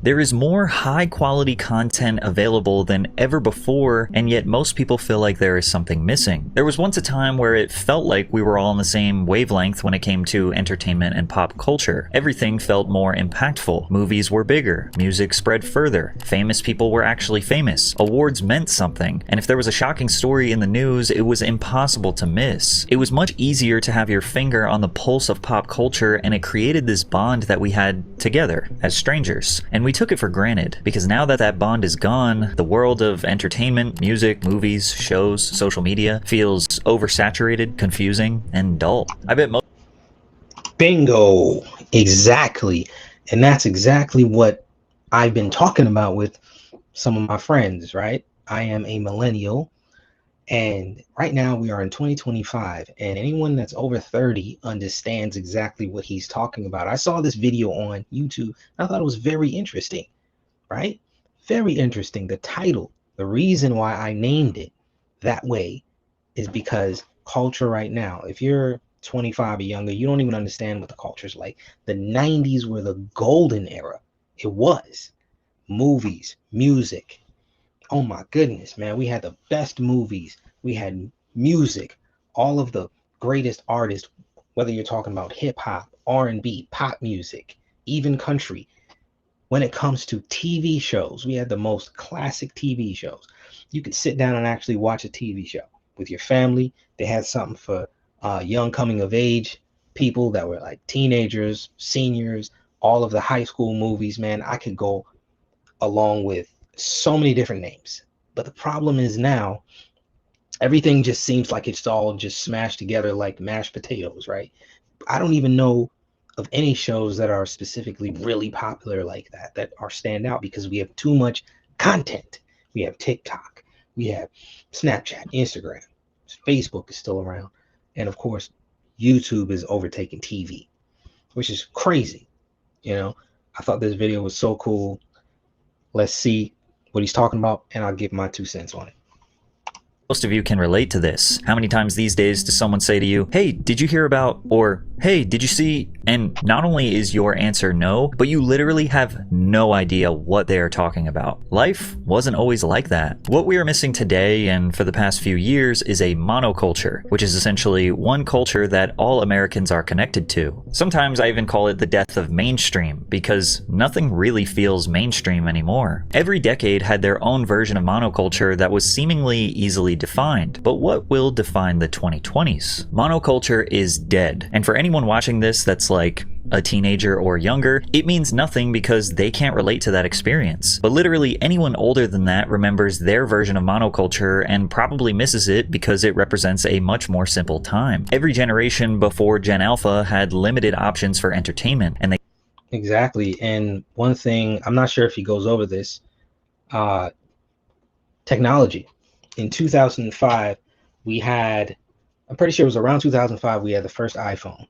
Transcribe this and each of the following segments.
There is more high-quality content available than ever before, and yet most people feel like there is something missing. There was once a time where it felt like we were all on the same wavelength when it came to entertainment and pop culture. Everything felt more impactful. Movies were bigger. Music spread further. Famous people were actually famous. Awards meant something. And if there was a shocking story in the news, it was impossible to miss. It was much easier to have your finger on the pulse of pop culture, and it created this bond that we had together as strangers. And we took it for granted, because now that that bond is gone, the world of entertainment, music, movies, shows, social media feels oversaturated, confusing, and dull. I bet most Bingo. Exactly. And that's exactly what I've been talking about with some of my friends, right? I am a millennial, and right now we are in 2025, and anyone that's over 30 understands exactly what he's talking about. I saw this video on YouTube. I thought it was very interesting, right? Very interesting. The title, the reason why I named it that way is because culture right now, if you're 25 or younger, you don't even understand what the culture is like. The 90s were the golden era. It was. Movies, music. Oh my goodness, man. We had the best movies. We had music. All of the greatest artists, whether you're talking about hip hop, R&B, pop music, even country. When it comes to TV shows, we had the most classic TV shows. You could sit down and actually watch a TV show with your family. They had something for young coming of age people that were like teenagers, seniors, all of the high school movies, man. I could go along with so many different names. But the problem is now everything just seems like it's all just smashed together like mashed potatoes, right? I don't even know of any shows that are specifically really popular like that are stand out, because we have too much content. We have TikTok, we have Snapchat, Instagram, Facebook is still around, and of course YouTube is overtaking TV, which is crazy. I thought this video was so cool. Let's see what he's talking about, and I'll give my 2 cents on it. Most of you can relate to this. How many times these days does someone say to you, "Hey, did you hear about," or "Hey, did you see?" And not only is your answer no, but you literally have no idea what they are talking about. Life wasn't always like that. What we are missing today and for the past few years is a monoculture, which is essentially one culture that all Americans are connected to. Sometimes I even call it the death of mainstream, because nothing really feels mainstream anymore. Every decade had their own version of monoculture that was seemingly easily defined. But what will define the 2020s? Monoculture is dead. And for anyone watching this that's like a teenager or younger, it means nothing because they can't relate to that experience. But literally anyone older than that remembers their version of monoculture and probably misses it because it represents a much more simple time. Every generation before Gen Alpha had limited options for entertainment, and they Exactly. And one thing, I'm not sure if he goes over this, technology. In 2005, we had, I'm pretty sure it was around 2005, we had the first iPhone.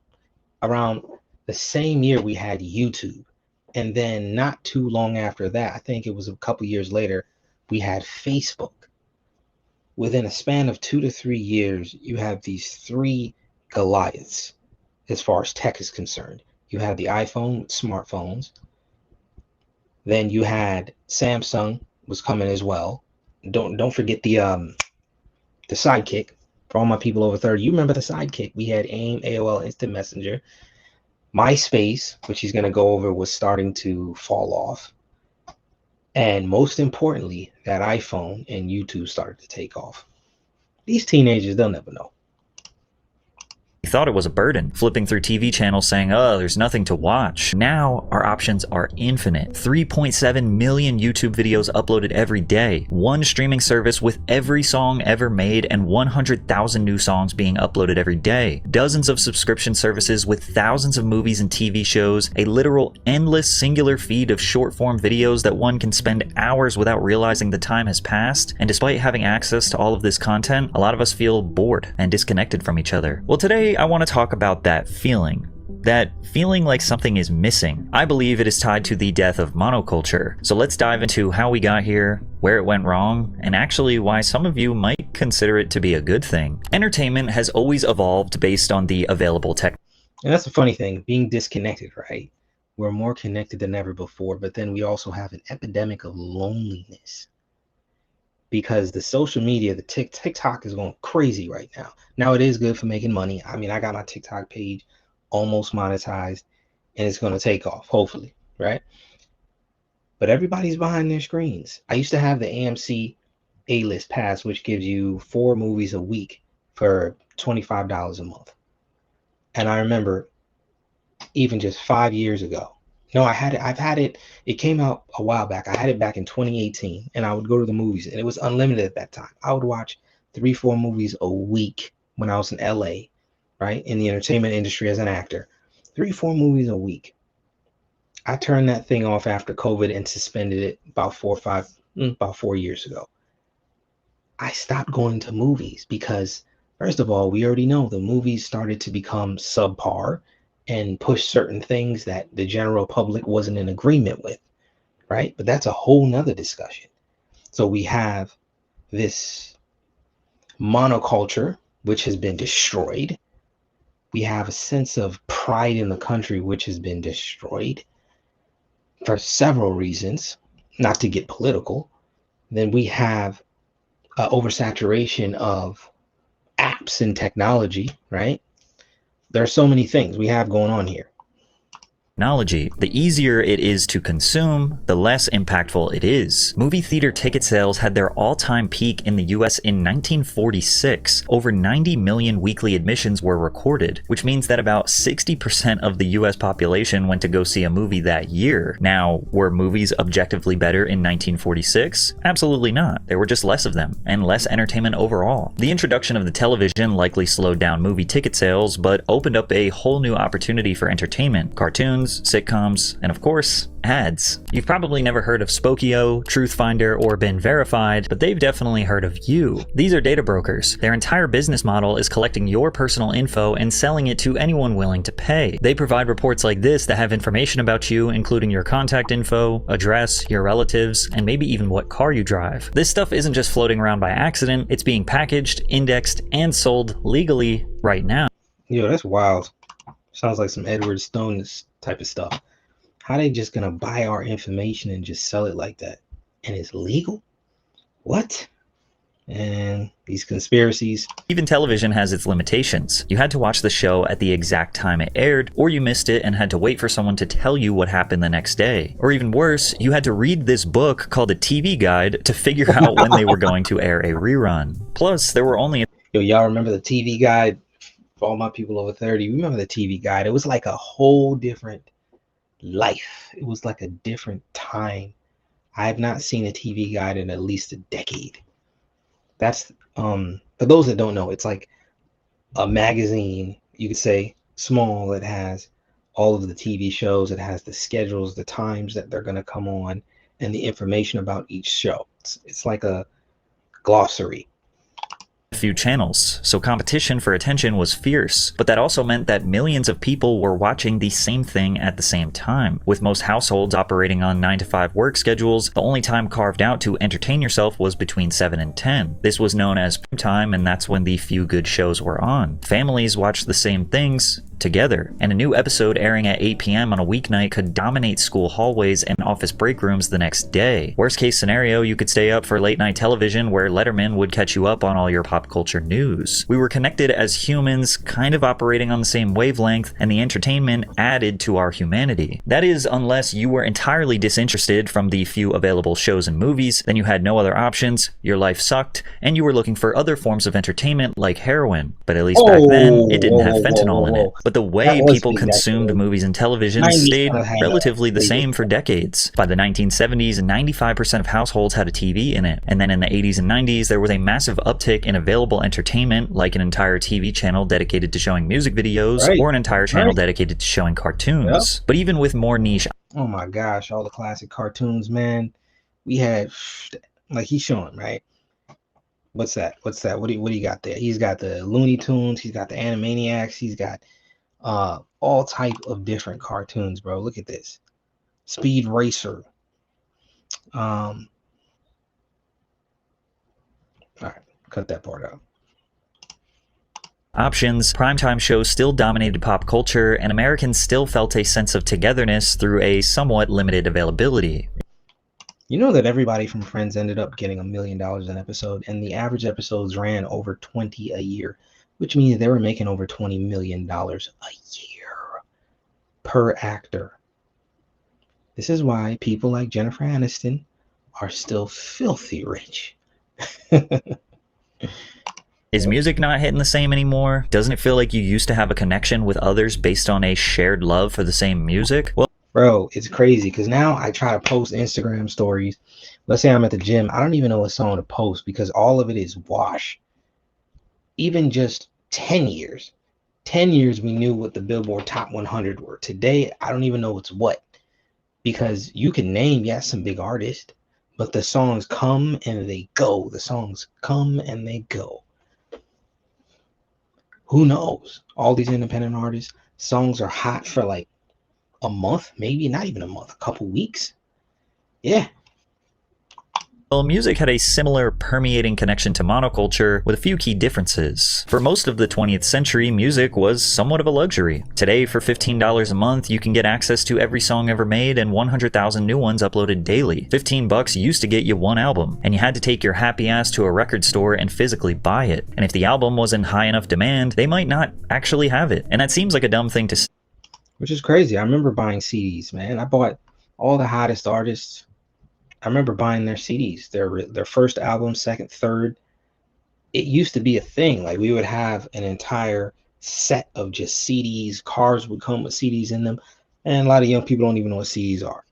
Around the same year, we had YouTube. And then not too long after that, I think it was a couple years later, we had Facebook. Within a span of 2 to 3 years, you have these 3 Goliaths as far as tech is concerned. You had the iPhone with smartphones. Then you had Samsung was coming as well. Don't forget the Sidekick. For all my people over 30, you remember the Sidekick. We had AIM, AOL Instant Messenger. MySpace, which he's going to go over, was starting to fall off. And most importantly, that iPhone and YouTube started to take off. These teenagers, they'll never know. thought it was a burden, flipping through TV channels saying, oh, there's nothing to watch. Now our options are infinite. 3.7 million YouTube videos uploaded every day, one streaming service with every song ever made and 100,000 new songs being uploaded every day, dozens of subscription services with thousands of movies and TV shows, a literal endless singular feed of short-form videos that one can spend hours without realizing the time has passed. And despite having access to all of this content, a lot of us feel bored and disconnected from each other. Well, today I want to talk about that feeling like something is missing. I believe it is tied to the death of monoculture. So let's dive into how we got here, where it went wrong, and actually why some of you might consider it to be a good thing. Entertainment has always evolved based on the available tech. And that's the funny thing, being disconnected, right? We're more connected than ever before, but then we also have an epidemic of loneliness because the social media, the TikTok is going crazy right now. Now it is good for making money. I mean, I got my TikTok page almost monetized and it's going to take off, hopefully, right? But everybody's behind their screens. I used to have the AMC A-list pass, which gives you 4 movies a week for $25 a month. And I remember even just 5 years ago. No, I had it. I've had it. It came out a while back. I had it back in 2018, and I would go to the movies, and it was unlimited at that time. I would watch 3, 4 movies a week when I was in LA, right? In the entertainment industry as an actor. 3, 4 movies a week. I turned that thing off after COVID and suspended it about 4 years ago. I stopped going to movies because, first of all, we already know the movies started to become subpar and push certain things that the general public wasn't in agreement with, right? But that's a whole nother discussion. So we have this monoculture, which has been destroyed. We have a sense of pride in the country, which has been destroyed for several reasons, not to get political. Then we have oversaturation of apps and technology, right? There are so many things we have going on here. Technology, the easier it is to consume, the less impactful it is. Movie theater ticket sales had their all-time peak in the US in 1946. Over 90 million weekly admissions were recorded, which means that about 60% of the US population went to go see a movie that year. Now, were movies objectively better in 1946? Absolutely not. There were just less of them, and less entertainment overall. The introduction of the television likely slowed down movie ticket sales, but opened up a whole new opportunity for entertainment. Cartoons, sitcoms, and of course, ads. You've probably never heard of Spokio, Truthfinder, or been verified, but they've definitely heard of you. These are data brokers. Their entire business model is collecting your personal info and selling it to anyone willing to pay. They provide reports like this that have information about you, including your contact info, address, your relatives, and maybe even what car you drive. This stuff isn't just floating around by accident, it's being packaged, indexed, and sold legally right now. Yo, that's wild. Sounds like some Edward Stone type of stuff. How they just gonna buy our information and just sell it like that? And it's legal? What? And these conspiracies. Even television has its limitations. You had to watch the show at the exact time it aired, or you missed it and had to wait for someone to tell you what happened the next day. Or even worse, you had to read this book called a TV Guide to figure out when they were going to air a rerun. Plus, there were only... Yo, y'all remember the TV Guide? For all my people over 30, remember the TV Guide? It was like a whole different life. It was like a different time. I have not seen a TV Guide in at least a decade. That's for those that don't know, it's like a magazine, you could say, small, that has all of the TV shows. It has the schedules, the times that they're going to come on, and the information about each show. It's like a glossary. Few channels, so competition for attention was fierce, but that also meant that millions of people were watching the same thing at the same time. With most households operating on 9-to-5 work schedules, the only time carved out to entertain yourself was between 7 and 10. This was known as prime time, and that's when the few good shows were on. Families watched the same things together, and a new episode airing at 8 p.m. on a weeknight could dominate school hallways and office break rooms the next day. Worst case scenario, you could stay up for late night television where Letterman would catch you up on all your pop culture news. We were connected as humans, kind of operating on the same wavelength, and the entertainment added to our humanity. That is, unless you were entirely disinterested from the few available shows and movies, then you had no other options, your life sucked, and you were looking for other forms of entertainment like heroin. But at least back then, it didn't have fentanyl in it. But the way people consumed movies and television stayed relatively the same for decades. By the 1970s, 95% of households had a TV in it. And then in the 80s and 90s, there was a massive uptick in available entertainment, like an entire TV channel dedicated to showing music videos, or an entire channel dedicated to showing cartoons. But even with more niche... Oh my gosh, all the classic cartoons, man. We had, like he's showing, right? What's that? What do you got there? He's got the Looney Tunes, he's got the Animaniacs, he's got all type of different cartoons, bro. Look at this. Speed Racer. All right, cut that part out. options, primetime shows still dominated pop culture, and Americans still felt a sense of togetherness through a somewhat limited availability. You know that everybody from Friends ended up getting $1 million an episode, and the average episodes ran over 20 a year, which means they were making over $20 million a year per actor. This is why people like Jennifer Aniston are still filthy rich. Is music not hitting the same anymore? Doesn't it feel like you used to have a connection with others based on a shared love for the same music? Well, Bro, it's crazy because now I try to post Instagram stories. Let's say I'm at the gym. I don't even know what song to post because all of it is wash. Even just 10 years. 10 years we knew what the Billboard Top 100 were. Today, I don't even know what's what. Because you can name, yes, some big artists, but the songs come and they go. The songs come and they go. Who knows? All these independent artists, songs are hot for like a month, maybe not even a month, a couple weeks. Yeah. music had a similar permeating connection to monoculture with a few key differences. For most of the 20th century, music was somewhat of a luxury. Today, for $15 a month, you can get access to every song ever made and 100,000 new ones uploaded daily. $15 used to get you one album, and you had to take your happy ass to a record store and physically buy it. And if the album was in high enough demand, they might not actually have it. And that seems like a dumb thing to say. Which is crazy. I remember buying CDs, man. I bought all the hottest artists. I remember buying their CDs, their first album, second, third. It used to be a thing. Like we would have an entire set of just CDs. Cars would come with CDs in them. And a lot of young people don't even know what CDs are.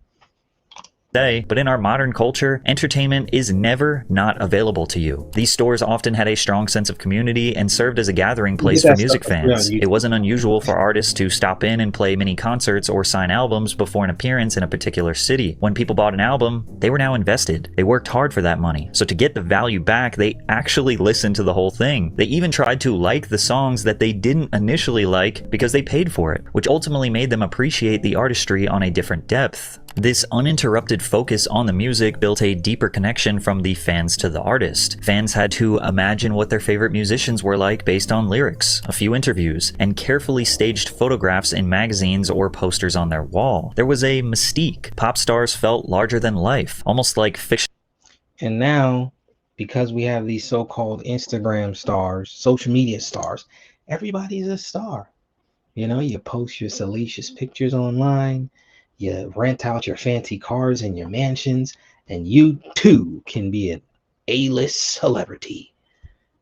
But in our modern culture, entertainment is never not available to you. These stores often had a strong sense of community and served as a gathering place for music fans. It wasn't unusual for artists to stop in and play mini concerts or sign albums before an appearance in a particular city. When people bought an album, they were now invested. They worked hard for that money. So to get the value back, they actually listened to the whole thing. They even tried to like the songs that they didn't initially like because they paid for it, which ultimately made them appreciate the artistry on a different depth. This uninterrupted focus on the music built a deeper connection from the fans to the artist. Fans had to imagine what their favorite musicians were like based on lyrics, a few interviews, and carefully staged photographs in magazines or posters on their wall. There was a mystique. Pop stars felt larger than life, almost like fiction. And now, because we have these so-called Instagram stars, social media stars, everybody's a star. You know, you post your salacious pictures online, you rent out your fancy cars and your mansions, and you too can be an A-list celebrity.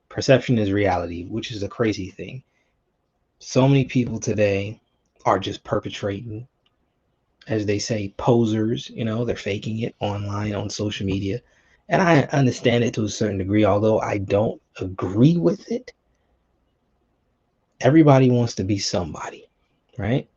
Perception is reality, which is a crazy thing. So many people today are just perpetrating, as they say, posers. You know, they're faking it online on social media. And I understand it to a certain degree, although I don't agree with it. Everybody wants to be somebody, right?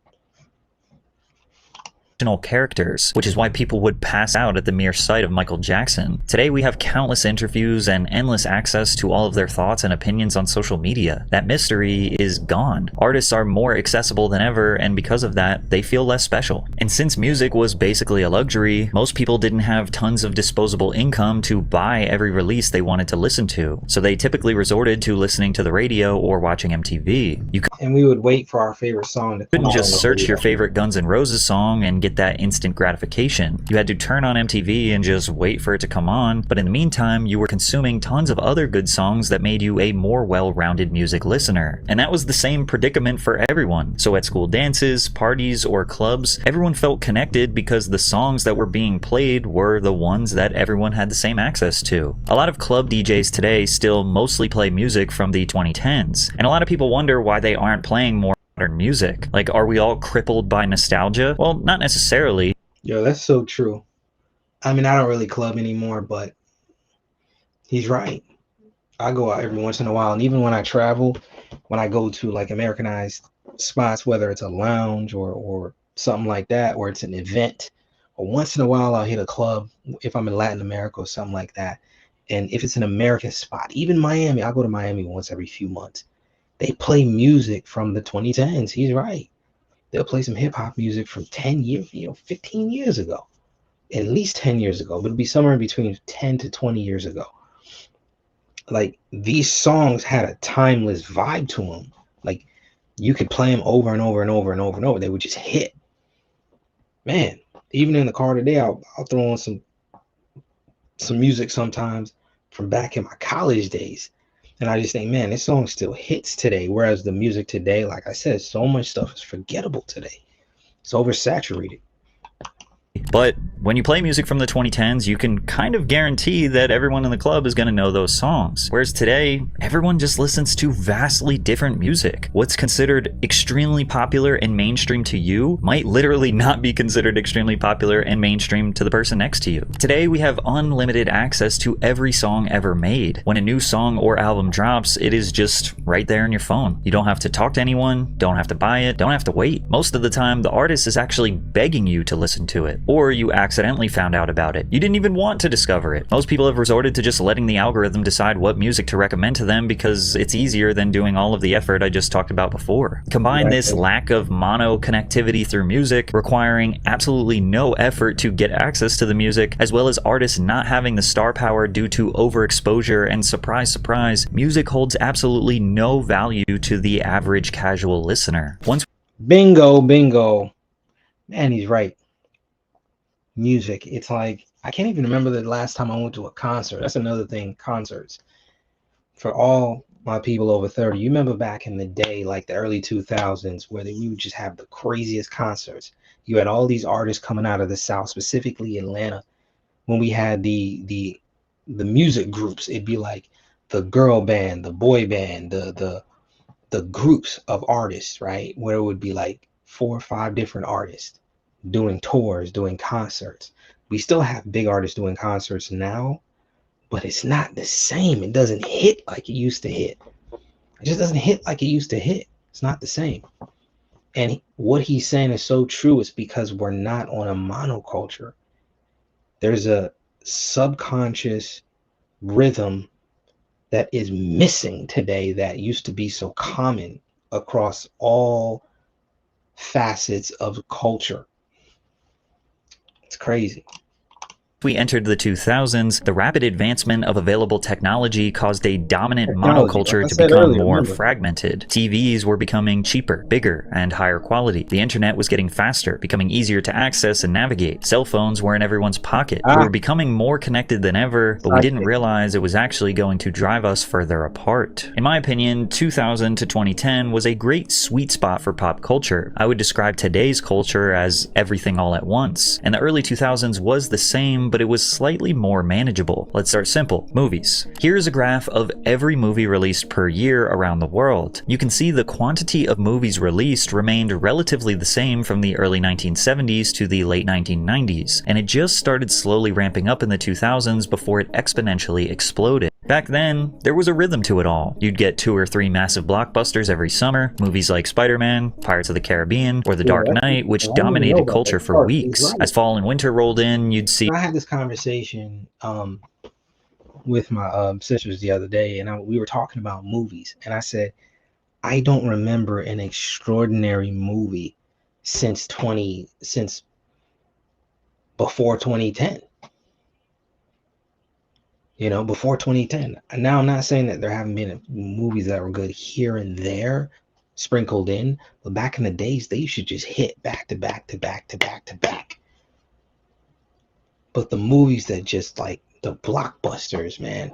Characters, which is why people would pass out at the mere sight of Michael Jackson. Today we have countless interviews and endless access to all of their thoughts and opinions on social media. That mystery is gone. Artists are more accessible than ever, and because of that, they feel less special. And since music was basically a luxury, most people didn't have tons of disposable income to buy every release they wanted to listen to, so they typically resorted to listening to the radio or watching MTV. And we would wait for our favorite song to come couldn't on. just search your favorite Guns N' Roses song and get that instant gratification. You had to turn on MTV and just wait for it to come on, but in the meantime, you were consuming tons of other good songs that made you a more well-rounded music listener. And that was the same predicament for everyone. So at school dances, parties, or clubs, everyone felt connected because the songs that were being played were the ones that everyone had the same access to. A lot of club DJs today still mostly play music from the 2010s, and a lot of people wonder why they aren't playing more modern music. Like, are we all crippled by nostalgia? Well, not necessarily. Yo, that's so true. I mean, I don't really club anymore, but he's right. I go out every once in a while, and even when I travel, when I go to like Americanized spots, whether it's a lounge or something like that, or it's an event, or once in a while I'll hit a club if I'm in Latin America or something like that. And if it's an American spot, even Miami, I go to Miami once every few months. They play music from the 2010s. He's right. They'll play some hip hop music from 10 years, 15 years ago, at least 10 years ago, but it'll be somewhere in between 10 to 20 years ago. Like these songs had a timeless vibe to them. Like you could play them over and over and over and over and over. They would just hit. Man, even in the car today, I'll throw on some music sometimes from back in my college days. And I just think, man, this song still hits today. Whereas the music today, like I said, so much stuff is forgettable today. It's oversaturated. But when you play music from the 2010s, you can kind of guarantee that everyone in the club is going to know those songs. Whereas today, everyone just listens to vastly different music. What's considered extremely popular and mainstream to you might literally not be considered extremely popular and mainstream to the person next to you. Today, we have unlimited access to every song ever made. When a new song or album drops, it is just right there in your phone. You don't have to talk to anyone, don't have to buy it, don't have to wait. Most of the time, the artist is actually begging you to listen to it. Or you accidentally found out about it. You didn't even want to discover it. Most people have resorted to just letting the algorithm decide what music to recommend to them because it's easier than doing all of the effort I just talked about before. Combine this lack of mono connectivity through music, requiring absolutely no effort to get access to the music, as well as artists not having the star power due to overexposure, and surprise, surprise, music holds absolutely no value to the average casual listener. Bingo, bingo. Man, he's right. Music, it's like I can't even remember the last time I went to a concert. That's another thing, concerts. For all my people over 30, you remember back in the day, like the early 2000s, where we would just have the craziest concerts. You had all these artists coming out of the South, specifically Atlanta. When we had the music groups, it'd be like the girl band, the boy band, the groups of artists, right? Where it would be like 4 or 5 different artists doing tours, doing concerts. We still have big artists doing concerts now, but it's not the same. It doesn't hit like it used to hit. It just doesn't hit like it used to hit. It's not the same. And what he's saying is so true. It's because we're not on a monoculture. There's a subconscious rhythm that is missing today that used to be so common across all facets of culture. It's crazy. We entered the 2000s, the rapid advancement of available technology caused a dominant monoculture to become more fragmented. TVs were becoming cheaper, bigger, and higher quality. The internet was getting faster, becoming easier to access and navigate. Cell phones were in everyone's pocket. We were becoming more connected than ever, but we didn't realize it was actually going to drive us further apart. In my opinion, 2000 to 2010 was a great sweet spot for pop culture. I would describe today's culture as everything all at once, and the early 2000s was the same, but it was slightly more manageable. Let's start simple. Movies. Here's a graph of every movie released per year around the world. You can see the quantity of movies released remained relatively the same from the early 1970s to the late 1990s, and it just started slowly ramping up in the 2000s before it exponentially exploded. Back then, there was a rhythm to it all. You'd get 2 or 3 massive blockbusters every summer, movies like Spider-Man, Pirates of the Caribbean, or The Dark Knight, which dominated culture for weeks. As fall and winter rolled in, you'd see... I had this conversation with my sisters the other day, and we were talking about movies, and I said, I don't remember an extraordinary movie since before 2010. You know, before 2010. Now, I'm not saying that there haven't been movies that were good here and there sprinkled in, but back in the days, they used to just hit back to back to back to back to back. But the movies that just like the blockbusters, man,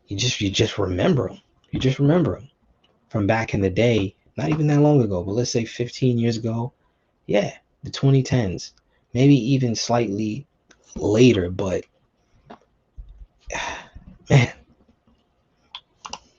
you just remember them. You just remember them from back in the day, not even that long ago, but let's say 15 years ago. Yeah, the 2010s, maybe even slightly later, but man.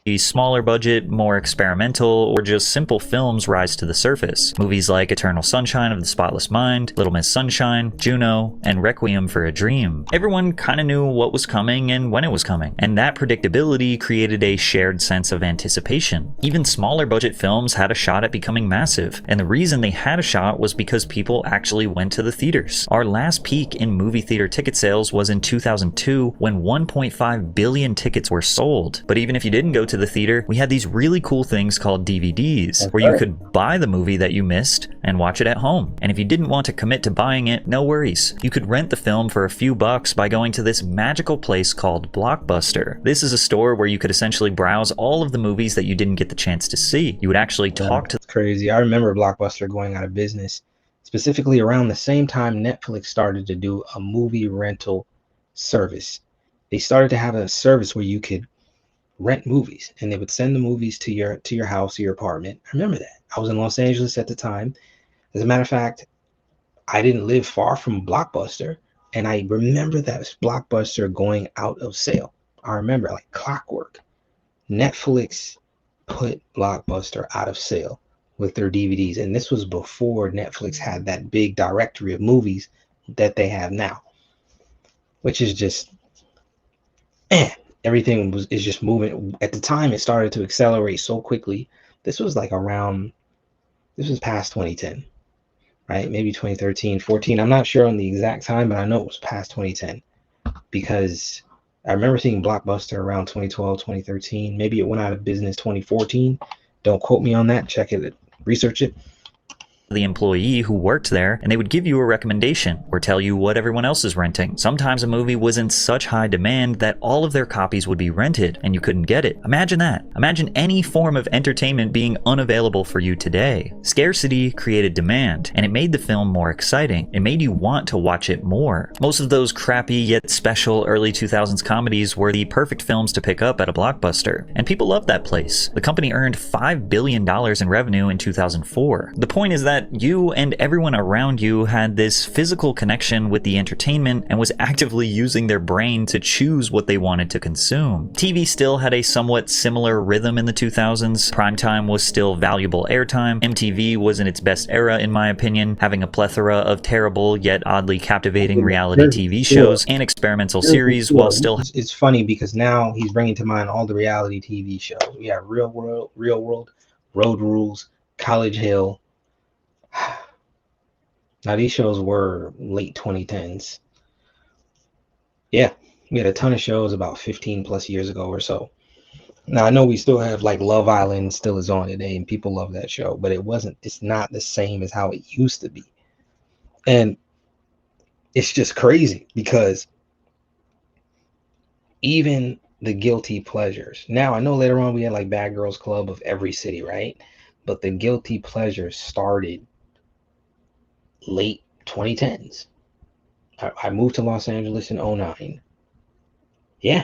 These smaller budget, more experimental, or just simple films rise to the surface. Movies like Eternal Sunshine of the Spotless Mind, Little Miss Sunshine, Juno, and Requiem for a Dream. Everyone kind of knew what was coming and when it was coming, and that predictability created a shared sense of anticipation. Even smaller budget films had a shot at becoming massive, and the reason they had a shot was because people actually went to the theaters. Our last peak in movie theater ticket sales was in 2002 when 1.5 billion tickets were sold. But even if you didn't go to the theater, we had these really cool things called DVDs, That's where you right. could buy the movie that you missed and watch it at home. And if you didn't want to commit to buying it, no worries. You could rent the film for a few bucks by going to this magical place called Blockbuster. This is a store where you could essentially browse all of the movies that you didn't get the chance to see. You would actually talk to It's crazy. I remember Blockbuster going out of business, specifically around the same time Netflix started to do a movie rental service. They started to have a service where you could rent movies, and they would send the movies to your house or your apartment. I remember that. I was in Los Angeles at the time. As a matter of fact, I didn't live far from Blockbuster, and I remember that Blockbuster going out of sale. I remember like clockwork. Netflix put Blockbuster out of sale with their DVDs, and this was before Netflix had that big directory of movies that they have now, which is just, man, everything is just moving. At the time, it started to accelerate so quickly. This was past 2010, right? Maybe 2013, 14. I'm not sure on the exact time, but I know it was past 2010 because I remember seeing Blockbuster around 2012, 2013. Maybe it went out of business 2014. Don't quote me on that. Check it, research it. the employee who worked there, and they would give you a recommendation or tell you what everyone else is renting. Sometimes a movie was in such high demand that all of their copies would be rented and you couldn't get it. Imagine that. Imagine any form of entertainment being unavailable for you today. Scarcity created demand, and it made the film more exciting. It made you want to watch it more. Most of those crappy yet special early 2000s comedies were the perfect films to pick up at a Blockbuster, and people loved that place. The company earned $5 billion in revenue in 2004. The point is that you and everyone around you had this physical connection with the entertainment and was actively using their brain to choose what they wanted to consume. TV still had a somewhat similar rhythm in the 2000s. Primetime was still valuable airtime. MTV was in its best era, in my opinion, having a plethora of terrible yet oddly captivating reality TV shows and experimental series while still... It's funny because now he's bringing to mind all the reality TV shows. We have Real World, Road Rules, College Hill. Now these shows were late 2010s. Yeah, we had a ton of shows about 15 plus years ago or so. Now I know we still have like Love Island still is on today and people love that show, but it's not the same as how it used to be. And it's just crazy because even the guilty pleasures. Now I know later on we had like Bad Girls Club of every city, right? But the guilty pleasures started late 2010s. I moved to Los Angeles in 2009. Yeah,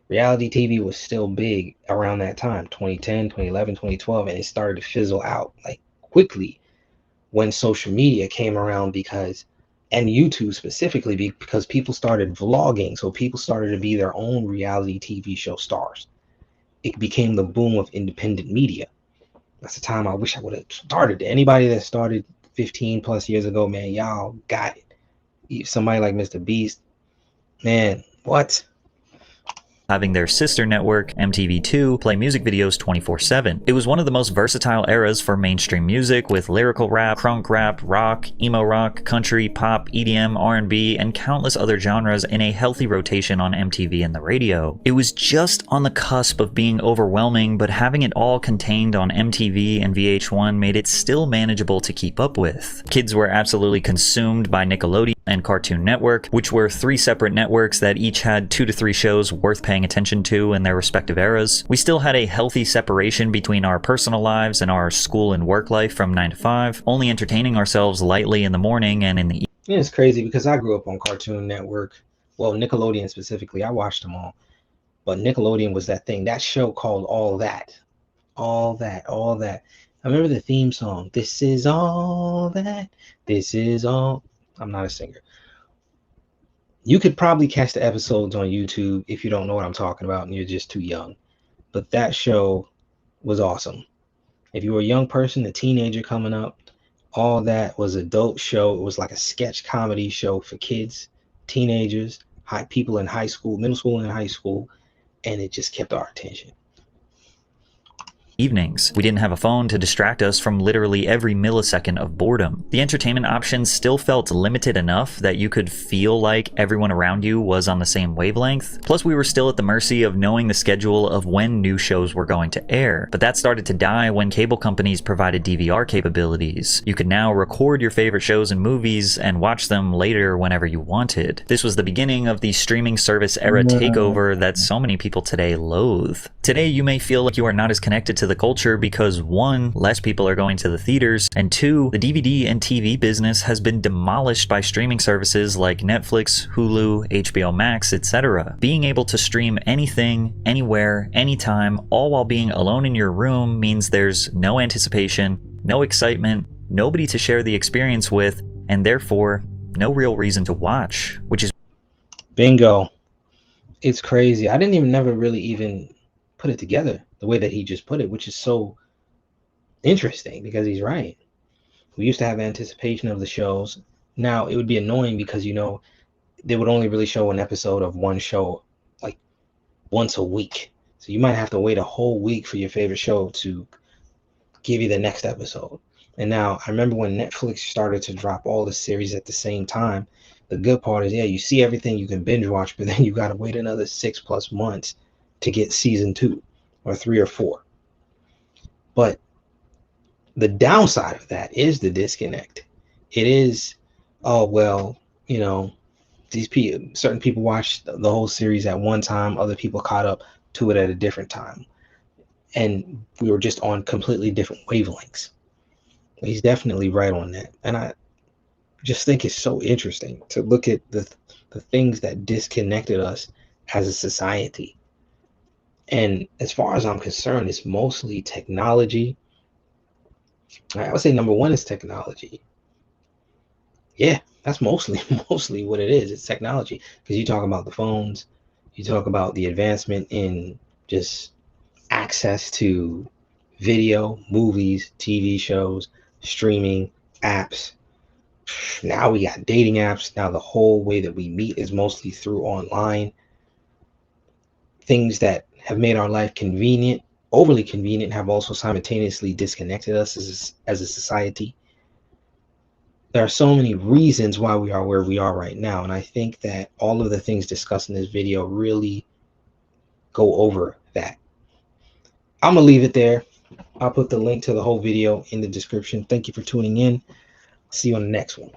reality TV was still big around that time, 2010, 2011, 2012, and it started to fizzle out like quickly when social media came around and YouTube specifically, because people started vlogging, so people started to be their own reality TV show stars. It became the boom of independent media. That's the time I wish I would have started. Anybody that started 15 plus years ago, man, y'all got it. Somebody like Mr. Beast, man, what? Having their sister network, MTV2, play music videos 24/7. It was one of the most versatile eras for mainstream music, with lyrical rap, crunk rap, rock, emo rock, country, pop, EDM, R&B, and countless other genres in a healthy rotation on MTV and the radio. It was just on the cusp of being overwhelming, but having it all contained on MTV and VH1 made it still manageable to keep up with. Kids were absolutely consumed by Nickelodeon and Cartoon Network, which were three separate networks that each had 2 to 3 shows worth paying attention to in their respective eras. We still had a healthy separation between our personal lives and our school and work life from 9 to 5, only entertaining ourselves lightly in the morning and in the evening. Yeah, it's crazy because I grew up on Cartoon Network. Well, Nickelodeon specifically, I watched them all. But Nickelodeon was that thing, that show called All That. All That, All That. I remember the theme song, This Is All That, This Is All. I'm not a singer. You could probably catch the episodes on YouTube if you don't know what I'm talking about and you're just too young. But that show was awesome. If you were a young person, a teenager coming up, All That was a dope show. It was like a sketch comedy show for kids, teenagers, people in high school, middle school and high school, and it just kept our attention. evenings. We didn't have a phone to distract us from literally every millisecond of boredom. The entertainment options still felt limited enough that you could feel like everyone around you was on the same wavelength. Plus, we were still at the mercy of knowing the schedule of when new shows were going to air. But that started to die when cable companies provided DVR capabilities. You could now record your favorite shows and movies and watch them later whenever you wanted. This was the beginning of the streaming service era takeover that so many people today loathe. Today, you may feel like you are not as connected to the culture because 1, less people are going to the theaters, and 2, the DVD and TV business has been demolished by streaming services like Netflix, Hulu, HBO Max, etc. Being able to stream anything, anywhere, anytime, all while being alone in your room means there's no anticipation, no excitement, nobody to share the experience with, and therefore, no real reason to watch, which is Bingo. It's crazy. I didn't even never really even put it together the way that he just put it, which is so interesting because he's right. We used to have anticipation of the shows. Now it would be annoying because, you know, they would only really show an episode of one show like once a week. So you might have to wait a whole week for your favorite show to give you the next episode. And now I remember when Netflix started to drop all the series at the same time. The good part is, yeah, you see everything you can binge watch, but then you got to wait another 6+ months to get season 2 or 3 or 4. But the downside of that is the disconnect. It is, oh, well, you know, certain people watched the whole series at one time, other people caught up to it at a different time. And we were just on completely different wavelengths. He's definitely right on that. And I just think it's so interesting to look at the things that disconnected us as a society. And as far as I'm concerned, it's mostly technology. I would say number one is technology. Yeah, that's mostly what it is. It's technology. Because you talk about the phones, you talk about the advancement in just access to video, movies, TV shows, streaming, apps. Now we got dating apps. Now the whole way that we meet is mostly through online. Things that have made our life convenient, overly convenient, have also simultaneously disconnected us as a society. There are so many reasons why we are where we are right now. And I think that all of the things discussed in this video really go over that. I'm going to leave it there. I'll put the link to the whole video in the description. Thank you for tuning in. See you on the next one.